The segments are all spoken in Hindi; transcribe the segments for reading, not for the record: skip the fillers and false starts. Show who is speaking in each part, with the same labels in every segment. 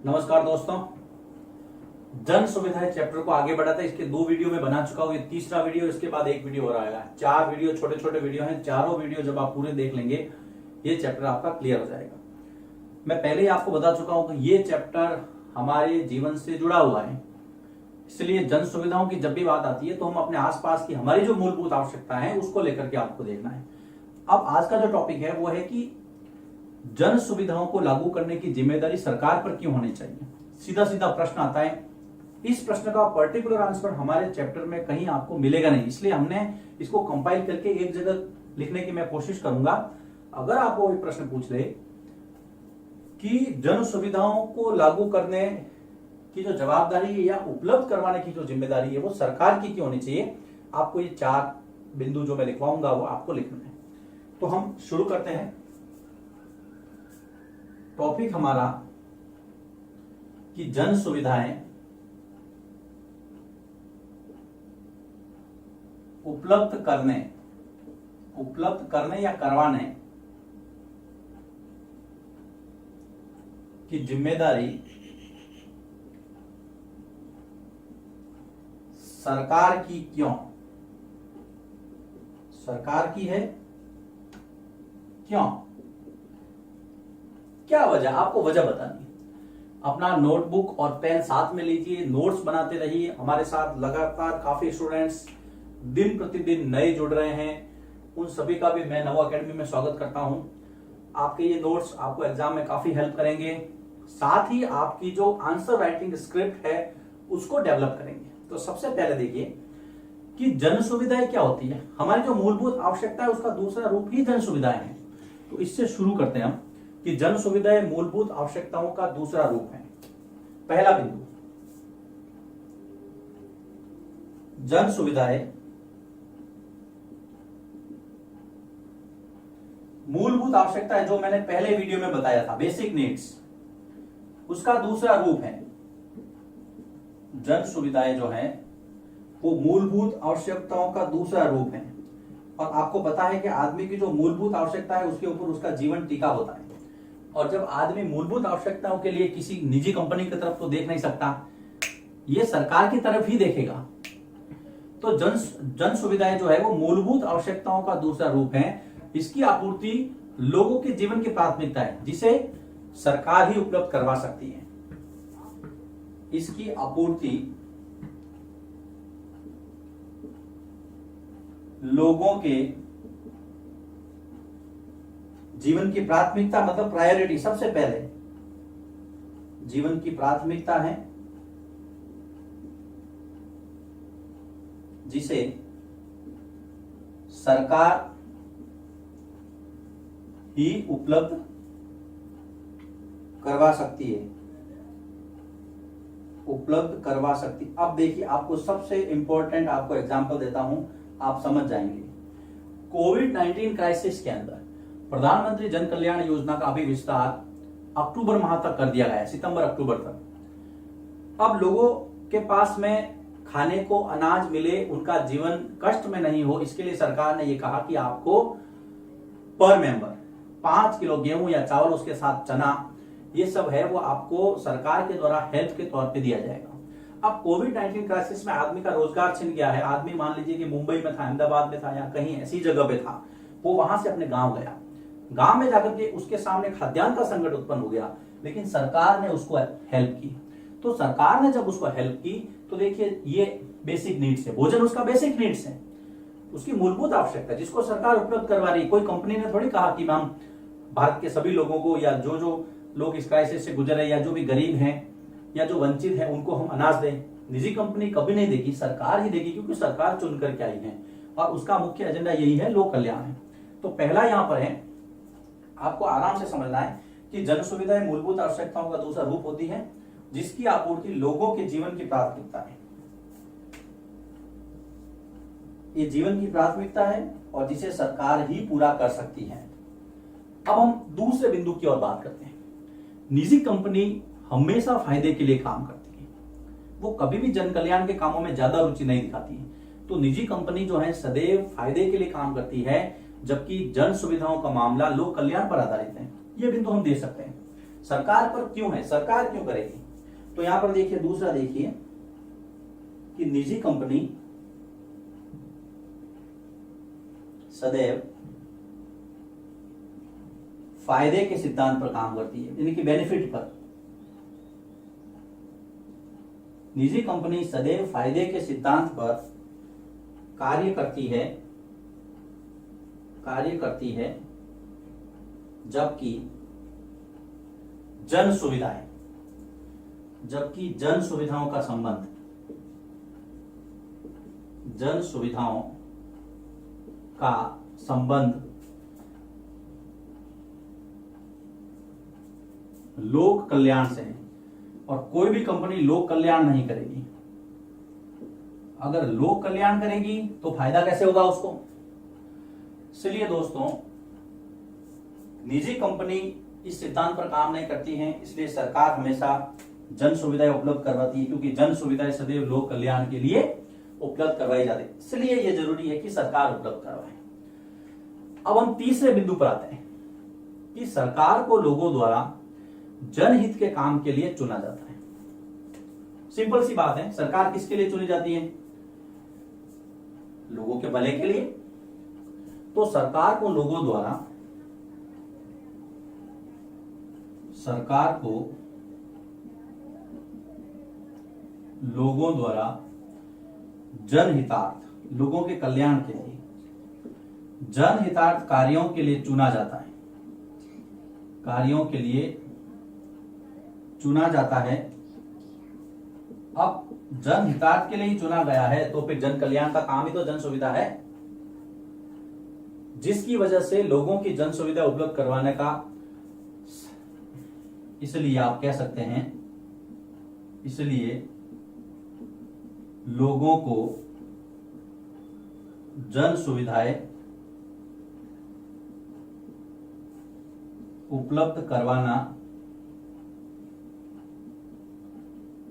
Speaker 1: नमस्कार दोस्तों, जन सुविधाएं चैप्टर को आगे बढ़ाते हैं। इसके 2 वीडियो में बना चुका हूं, ये तीसरा वीडियो, इसके बाद 1 वीडियो और आएगा। 4 वीडियो छोटे छोटे वीडियो हैं। चारों वीडियो जब आप पूरे देख लेंगे ये चैप्टर आपका क्लियर हो जाएगा। मैं पहले ही आपको बता चुका हूं कि ये चैप्टर हमारे जीवन से जुड़ा हुआ है, इसलिए जन सुविधाओं की जब भी बात आती है तो हम अपने आसपास की हमारी जो मूलभूत आवश्यकता है उसको लेकर के आपको देखना है। अब आज का जो टॉपिक है वो है कि जन सुविधाओं को लागू करने की जिम्मेदारी सरकार पर क्यों होनी चाहिए। सीधा सीधा प्रश्न आता है। इस प्रश्न का पर्टिकुलर आंसर हमारे चैप्टर में कहीं आपको मिलेगा नहीं, इसलिए हमने इसको कंपाइल करके एक जगह लिखने की मैं कोशिश करूंगा। अगर आपको ये प्रश्न पूछ ले कि जन सुविधाओं को लागू करने की जो जवाबदारी है या उपलब्ध करवाने की जो जिम्मेदारी है वो सरकार की क्यों होनी चाहिए, आपको ये 4 बिंदु जो मैं लिखवाऊंगा वो आपको लिखना है। तो हम शुरू करते हैं। टॉपिक हमारा कि जन सुविधाएं उपलब्ध करने या करवाने की जिम्मेदारी सरकार की क्यों, सरकार की है क्यों, क्या वजह, आपको वजह बतानी। अपना नोटबुक और पेन साथ में लीजिए, नोट्स बनाते रहिए। हमारे साथ लगातार काफी स्टूडेंट्स दिन प्रतिदिन नए जुड़ रहे हैं, उन सभी का भी मैं नवो एकेडमी में स्वागत करता हूं। आपके ये नोट्स आपको एग्जाम में काफी हेल्प करेंगे, साथ ही आपकी जो आंसर राइटिंग स्क्रिप्ट है उसको डेवलप करेंगे। तो सबसे पहले देखिए कि जन सुविधाएं क्या होती है। हमारी जो मूलभूत आवश्यकता है उसका दूसरा रूप ही जन सुविधाएं है। तो इससे शुरू करते हैं हम कि जन सुविधाएं मूलभूत आवश्यकताओं का दूसरा रूप है। पहला बिंदु, जन सुविधाएं मूलभूत आवश्यकता है, जो मैंने पहले वीडियो में बताया था, बेसिक नीड्स, उसका दूसरा रूप है। जन सुविधाएं जो है वो मूलभूत आवश्यकताओं का दूसरा रूप है। और आपको पता है कि आदमी की जो मूलभूत आवश्यकता है उसके ऊपर उसका जीवन टिका होता है। और जब आदमी मूलभूत आवश्यकताओं के लिए किसी निजी कंपनी की तरफ तो देख नहीं सकता, ये सरकार की तरफ ही देखेगा। तो जन सुविधाएं जो है वो मूलभूत आवश्यकताओं का दूसरा रूप है। इसकी आपूर्ति लोगों के जीवन की प्राथमिकता है, जिसे सरकार ही उपलब्ध करवा सकती है। इसकी आपूर्ति लोगों के जीवन की प्राथमिकता, मतलब प्रायोरिटी, सबसे पहले जीवन की प्राथमिकता है, जिसे सरकार ही उपलब्ध करवा सकती है, उपलब्ध करवा सकती। अब देखिए, आपको सबसे इंपॉर्टेंट आपको एग्जांपल देता हूं, आप समझ जाएंगे। कोविड-19 क्राइसिस के अंदर प्रधानमंत्री जन कल्याण योजना का अभी विस्तार अक्टूबर माह तक कर दिया गया है, सितंबर अक्टूबर तक। अब लोगों के पास में खाने को अनाज मिले, उनका जीवन कष्ट में नहीं हो, इसके लिए सरकार ने यह कहा कि आपको पर मेंबर 5 किलो गेहूं या चावल, उसके साथ चना, ये सब है वो आपको सरकार के द्वारा हेल्प के तौर पे दिया जाएगा। अब कोविड-19 क्राइसिस में आदमी का रोजगार छिन गया है। आदमी मान लीजिए कि मुंबई में था, अहमदाबाद में था या कहीं ऐसी जगह पे था, वो वहां से अपने गांव गया। गांव में जाकर के उसके सामने खाद्यान्न का संकट उत्पन्न हो गया, लेकिन सरकार ने उसको हेल्प की। तो सरकार ने जब उसको हेल्प की तो देखिए, ये बेसिक नीड्स है, भोजन उसका बेसिक नीड्स है, उसकी मूलभूत आवश्यकता, जिसको सरकार उपलब्ध करवा रही। कोई कंपनी ने थोड़ी कहा कि हम भारत के सभी लोगों को, या जो लोग इस क्राइसिस से गुजरे या जो भी गरीब हैं या जो वंचित हैं, उनको हम अनाज दें। निजी कंपनी कभी नहीं देगी, सरकार ही देगी, क्योंकि सरकार चुन करके आई है और उसका मुख्य एजेंडा यही है, लोक कल्याण है। तो पहला यहां पर है, आपको आराम से समझना है कि जन सुविधाएं मूलभूत आवश्यकताओं का दूसरा रूप होती है, जिसकी आपूर्ति लोगों के जीवन की प्राथमिकता है। ये जीवन की प्राथमिकता है और जिसे सरकार ही पूरा कर सकती है। अब हम दूसरे बिंदु की ओर बात करते हैं। निजी कंपनी हमेशा फायदे के लिए काम करती है, वो कभी भी जन कल्याण के कामों में ज्यादा रुचि नहीं दिखाती है। तो निजी कंपनी जो है सदैव फायदे के लिए काम करती है, जबकि जन सुविधाओं का मामला लोक कल्याण पर आधारित है। ये बिंदु हम दे सकते हैं। सरकार पर क्यों है, सरकार क्यों करेगी? तो यहां पर देखिए, दूसरा देखिए कि निजी कंपनी सदैव फायदे के सिद्धांत पर काम करती है, यानी कि बेनिफिट पर। निजी कंपनी सदैव फायदे के सिद्धांत पर कार्य करती है, जबकि जन सुविधाओं का संबंध, लोक कल्याण से है। और कोई भी कंपनी लोक कल्याण नहीं करेगी। अगर लोक कल्याण करेगी तो फायदा कैसे होगा उसको? इसलिए दोस्तों, निजी कंपनी इस सिद्धांत पर काम नहीं करती है, इसलिए सरकार हमेशा जन सुविधाएं उपलब्ध करवाती है, क्योंकि जन सुविधाएं सदैव लोक कल्याण के लिए उपलब्ध करवाई जाती है। इसलिए यह जरूरी है कि सरकार उपलब्ध करवाए। अब हम तीसरे बिंदु पर आते हैं कि सरकार को लोगों द्वारा जनहित के काम के लिए चुना जाता है। सिंपल सी बात है, सरकार किसके लिए चुनी जाती है? लोगों के भले के लिए। तो सरकार को लोगों द्वारा जनहितार्थ, लोगों के कल्याण के लिए जनहितार्थ कार्यों के लिए चुना जाता है। अब जनहितार्थ के लिए ही चुना गया है, तो फिर जन कल्याण का काम ही तो जन सुविधा है, जिसकी वजह से लोगों की जन सुविधा उपलब्ध करवाने का, इसलिए आप कह सकते हैं, इसलिए लोगों को जन सुविधाएं उपलब्ध करवाना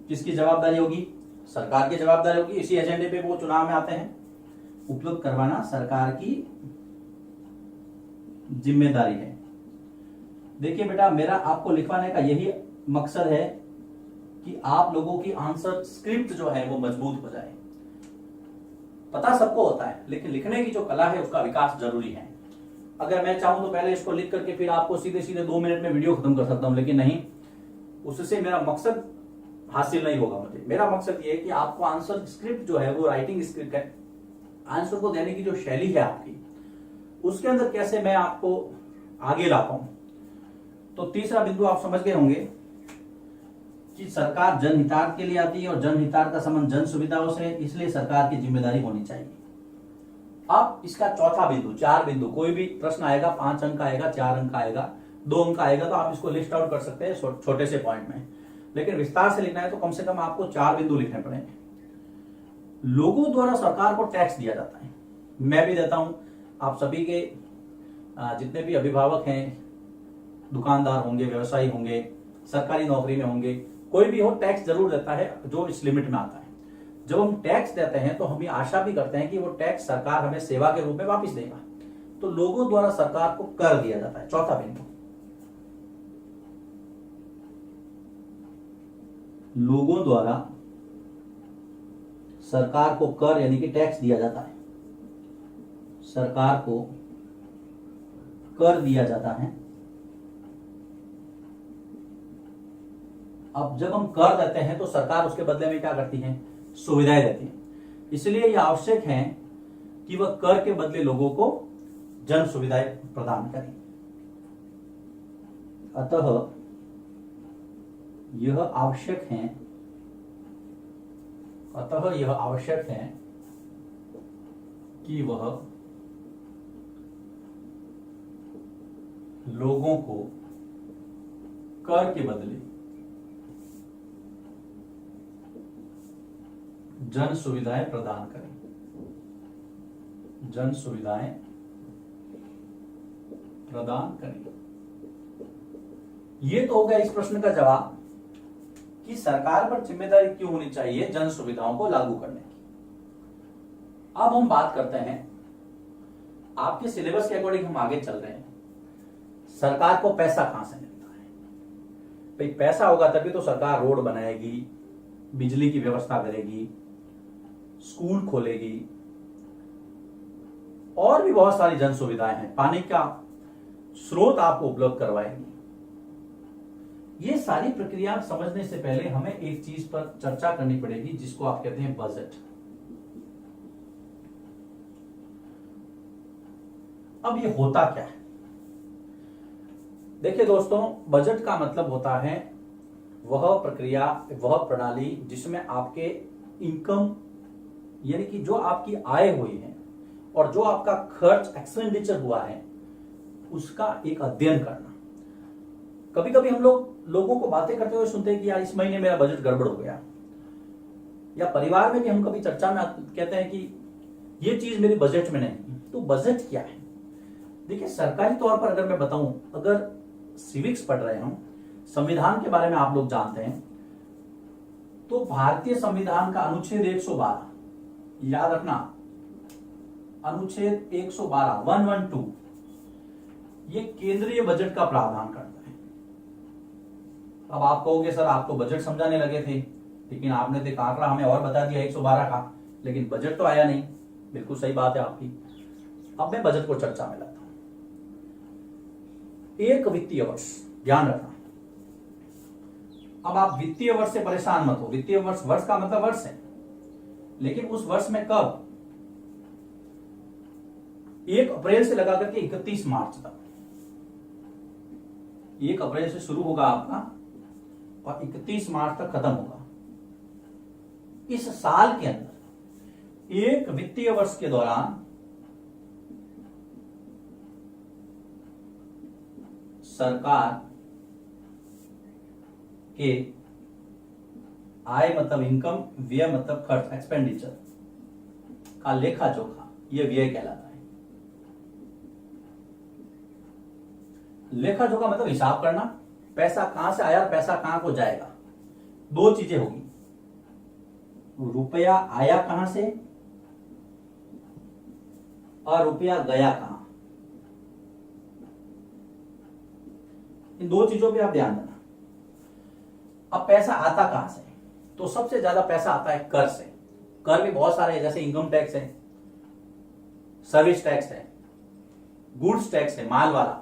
Speaker 1: किसकी जवाबदारी होगी? सरकार की जवाबदारी होगी। इसी एजेंडे पे वो चुनाव में आते हैं। उपलब्ध करवाना सरकार की जिम्मेदारी है। देखिए बेटा, मेरा आपको लिखवाने का यही मकसद है कि आप लोगों की आंसर स्क्रिप्ट जो है वो मजबूत हो जाए। पता सबको होता है, लेकिन लिखने की जो कला है उसका विकास जरूरी है। अगर मैं चाहूं तो पहले इसको लिख करके फिर आपको सीधे सीधे 2 मिनट में वीडियो खत्म कर सकता हूं, लेकिन नहीं, उससे मेरा मकसद हासिल नहीं होगा। मेरा मकसद ये है कि आपको आंसर स्क्रिप्ट जो है वो राइटिंग स्क्रिप्ट है, आंसर को देने की जो शैली है आपकी, उसके अंदर कैसे मैं आपको आगे ला पाऊं। तो तीसरा बिंदु आप समझ गए होंगे कि सरकार जनहितार्थ के लिए आती है और जनहितार्थ का संबंध जन सुविधाओं से, इसलिए सरकार की जिम्मेदारी होनी चाहिए। अब इसका चौथा बिंदु, 4 बिंदु, कोई भी प्रश्न आएगा 5 अंक आएगा, 4 अंक आएगा, 2 अंक आएगा, तो आप इसको लिस्ट आउट कर सकते हैं छोटे से पॉइंट में, लेकिन विस्तार से लिखना है तो कम से कम आपको 4 बिंदु लिखने पड़ेंगे। लोगों द्वारा सरकार को टैक्स दिया जाता है, मैं भी देता हूं, आप सभी के जितने भी अभिभावक हैं, दुकानदार होंगे, व्यवसायी होंगे, सरकारी नौकरी में होंगे, कोई भी हो, टैक्स जरूर देता है जो इस लिमिट में आता है। जब हम टैक्स देते हैं तो हम ये आशा भी करते हैं कि वो टैक्स सरकार हमें सेवा के रूप में वापस देगा। तो लोगों द्वारा सरकार को कर दिया जाता है, चौथा बिंदु। लोगों द्वारा सरकार को कर यानी कि टैक्स दिया जाता है, सरकार को कर दिया जाता है। अब जब हम कर देते हैं तो सरकार उसके बदले में क्या करती है? सुविधाएं देती है। इसलिए यह आवश्यक है कि वह कर के बदले लोगों को जन सुविधाएं प्रदान करें। अतः यह आवश्यक है कि वह लोगों को कर के बदले जन सुविधाएं प्रदान करें, जन सुविधाएं प्रदान करें। यह तो हो गया इस प्रश्न का जवाब कि सरकार पर जिम्मेदारी क्यों होनी चाहिए जन सुविधाओं को लागू करने की। अब हम बात करते हैं, आपके सिलेबस के अकॉर्डिंग हम आगे चल रहे हैं, सरकार को पैसा कहां से मिलता है। भाई पैसा होगा तभी तो सरकार रोड बनाएगी, बिजली की व्यवस्था करेगी, स्कूल खोलेगी, और भी बहुत सारी जन सुविधाएं हैं, पानी का स्रोत आपको उपलब्ध करवाएगी। ये सारी प्रक्रिया समझने से पहले हमें एक चीज पर चर्चा करनी पड़ेगी जिसको आप कहते हैं बजट। अब ये होता क्या है? देखिए दोस्तों, बजट का मतलब होता है वह प्रक्रिया, वह प्रणाली जिसमें आपके इनकम यानी कि जो आपकी आय हुई है और जो आपका खर्च एक्सपेंडिचर हुआ है उसका एक अध्ययन करना। कभी कभी हम लोगों को बातें करते हुए सुनते हैं कि यार इस महीने मेरा बजट गड़बड़ हो गया, या परिवार में भी हम कभी चर्चा में कहते हैं कि ये चीज मेरे बजट में नहीं। तो बजट क्या है? देखिए, सरकारी तौर पर अगर मैं बताऊं, अगर सिविक्स पढ़ रहे हो, संविधान के बारे में आप लोग जानते हैं, तो भारतीय संविधान का अनुच्छेद 112, याद रखना, अनुच्छेद 112 112 ये केंद्रीय बजट का प्रावधान करता है। अब आप कहोगे सर आप तो बजट समझाने लगे थे, लेकिन आपने तो आंकड़ा हमें और बता दिया 112 का, लेकिन बजट तो आया नहीं। बिल्कुल सही बात है आपकी। अब मैं बजट को चर्चा में लाता हूं। एक वित्तीय वर्ष, ध्यान रखना। अब आप वित्तीय वर्ष से परेशान मत हो। वित्तीय वर्ष, वर्ष का मतलब वर्ष है, लेकिन उस वर्ष में कब? 1 अप्रैल से लगा करके 31 मार्च तक। 1 अप्रैल से शुरू होगा आपका और 31 मार्च तक खत्म होगा। इस साल के अंदर एक वित्तीय वर्ष के दौरान सरकार के आय मतलब इनकम, व्यय मतलब खर्च एक्सपेंडिचर का लेखा जोखा, यह व्यय कहलाता है। लेखा जोखा मतलब हिसाब करना, पैसा कहां से आया, पैसा कहां को जाएगा। 2 चीजें होगी, रुपया आया कहां से और रुपया गया कहां। इन 2 चीजों पे आप ध्यान देना। अब पैसा आता कहां से? तो सबसे ज्यादा पैसा आता है कर से। कर भी बहुत सारे हैं, जैसे इनकम टैक्स है, सर्विस टैक्स है, गुड्स टैक्स है, माल वाला।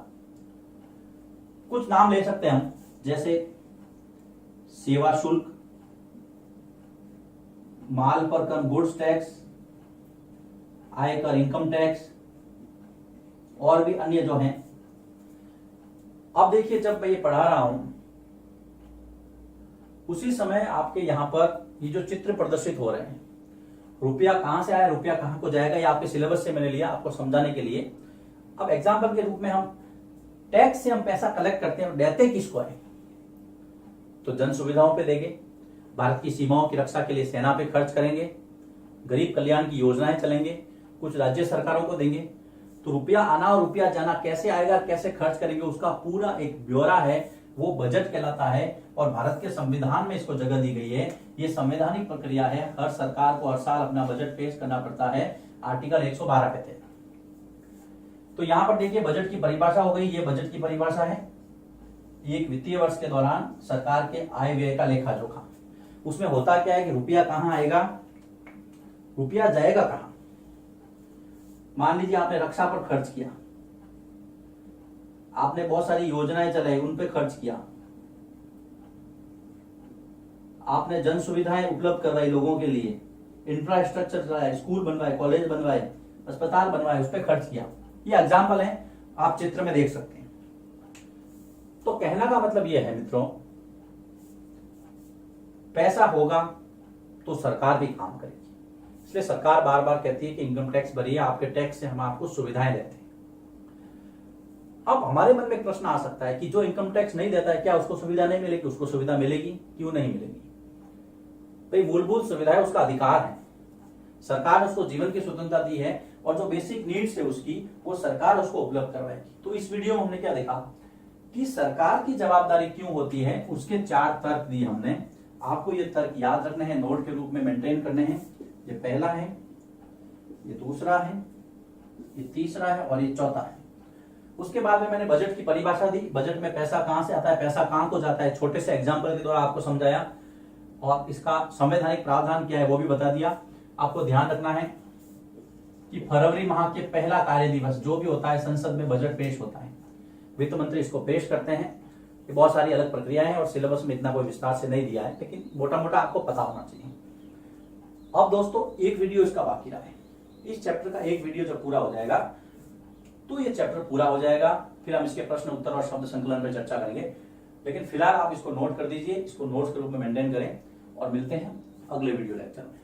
Speaker 1: कुछ नाम ले सकते हैं हम, जैसे सेवा शुल्क, माल पर कर गुड्स टैक्स, आयकर इनकम टैक्स, और भी अन्य जो हैं। अब देखिए, जब मैं ये पढ़ा रहा हूं उसी समय आपके यहां पर ये जो चित्र प्रदर्शित हो रहे हैं, रुपया कहां से आया, रुपया कहां को जाएगा, ये आपके सिलेबस से मैंने लिया आपको समझाने के लिए। अब एग्जाम्पल के रूप में हम टैक्स से हम पैसा कलेक्ट करते हैं, देते किसको है? तो जन सुविधाओं पे देंगे, भारत की सीमाओं की रक्षा के लिए सेना पे खर्च करेंगे, गरीब कल्याण की योजनाएं चलेंगे, कुछ राज्य सरकारों को देंगे। तो रुपया आना और रुपया जाना कैसे आएगा, कैसे खर्च करेंगे, उसका पूरा एक ब्यौरा है, वो बजट कहलाता है। और भारत के संविधान में इसको जगह दी गई है। ये संवैधानिक प्रक्रिया है, हर सरकार को हर साल अपना बजट पेश करना पड़ता है, आर्टिकल 112 के तहत। तो यहां पर देखिए, बजट की परिभाषा हो गई। ये बजट की परिभाषा है, एक वित्तीय वर्ष के दौरान सरकार के आय व्यय का लेखा जोखा। उसमें होता क्या है कि रुपया कहां आएगा, रुपया जाएगा कहां। मान लीजिए आपने रक्षा पर खर्च किया, आपने बहुत सारी योजनाएं चलाई, उन पे खर्च किया, आपने जन सुविधाएं उपलब्ध करवाई लोगों के लिए, इंफ्रास्ट्रक्चर चलाया, स्कूल बनवाए, कॉलेज बनवाए, अस्पताल बनवाए, उस पर खर्च किया। ये एग्जाम्पल है, आप चित्र में देख सकते हैं। तो कहने का मतलब यह है मित्रों, पैसा होगा तो सरकार भी काम करेगी। इसलिए सरकार बार बार कहती है कि इनकम टैक्स भरिए, आपके टैक्स से हम आपको सुविधाएं देते हैं। अब हमारे मन में एक प्रश्न आ सकता है कि जो इनकम टैक्स नहीं देता है, क्या उसको सुविधा नहीं मिलेगी? उसको सुविधा मिलेगी, क्यों नहीं मिलेगी? भाई, मूलभूत सुविधाएं उसका अधिकार है, सरकार ने उसको जीवन की स्वतंत्रता दी है, और जो बेसिक नीड्स है उसकी, वो सरकार उसको उपलब्ध करवाएगी। तो इस वीडियो में हमने क्या देखा कि सरकार की जवाबदारी क्यों होती है, उसके 4 तर्क दिए हमने। आपको ये तर्क याद रखने हैं, नोट के रूप में मेंटेन करने हैं। ये पहला है, ये दूसरा है, ये तीसरा है और ये चौथा है। उसके बाद में मैंने बजट की परिभाषा दी, बजट में पैसा कहां से आता है, पैसा कहां को जाता है, छोटे से एग्जाम्पल के द्वारा आपको समझाया, और इसका संवैधानिक प्रावधान क्या है वो भी बता दिया। आपको ध्यान रखना है कि फरवरी माह के पहला कार्य दिवस जो भी होता है संसद में बजट पेश होता है, वित्त मंत्री इसको पेश करते हैं। ये बहुत सारी अलग प्रक्रियाएं हैं और सिलेबस में इतना कोई विस्तार से नहीं दिया है, लेकिन मोटा मोटा आपको पता होना चाहिए। अब दोस्तों एक वीडियो इसका बाकी रहा है, इस चैप्टर का एक वीडियो जब पूरा हो जाएगा तो ये चैप्टर पूरा हो जाएगा, फिर हम इसके प्रश्न उत्तर और शब्द संकलन पर चर्चा करेंगे। लेकिन फिलहाल आप इसको नोट कर दीजिए, इसको नोट्स के रूप में मेंटेन करें और मिलते हैं अगले वीडियो लेक्चर में।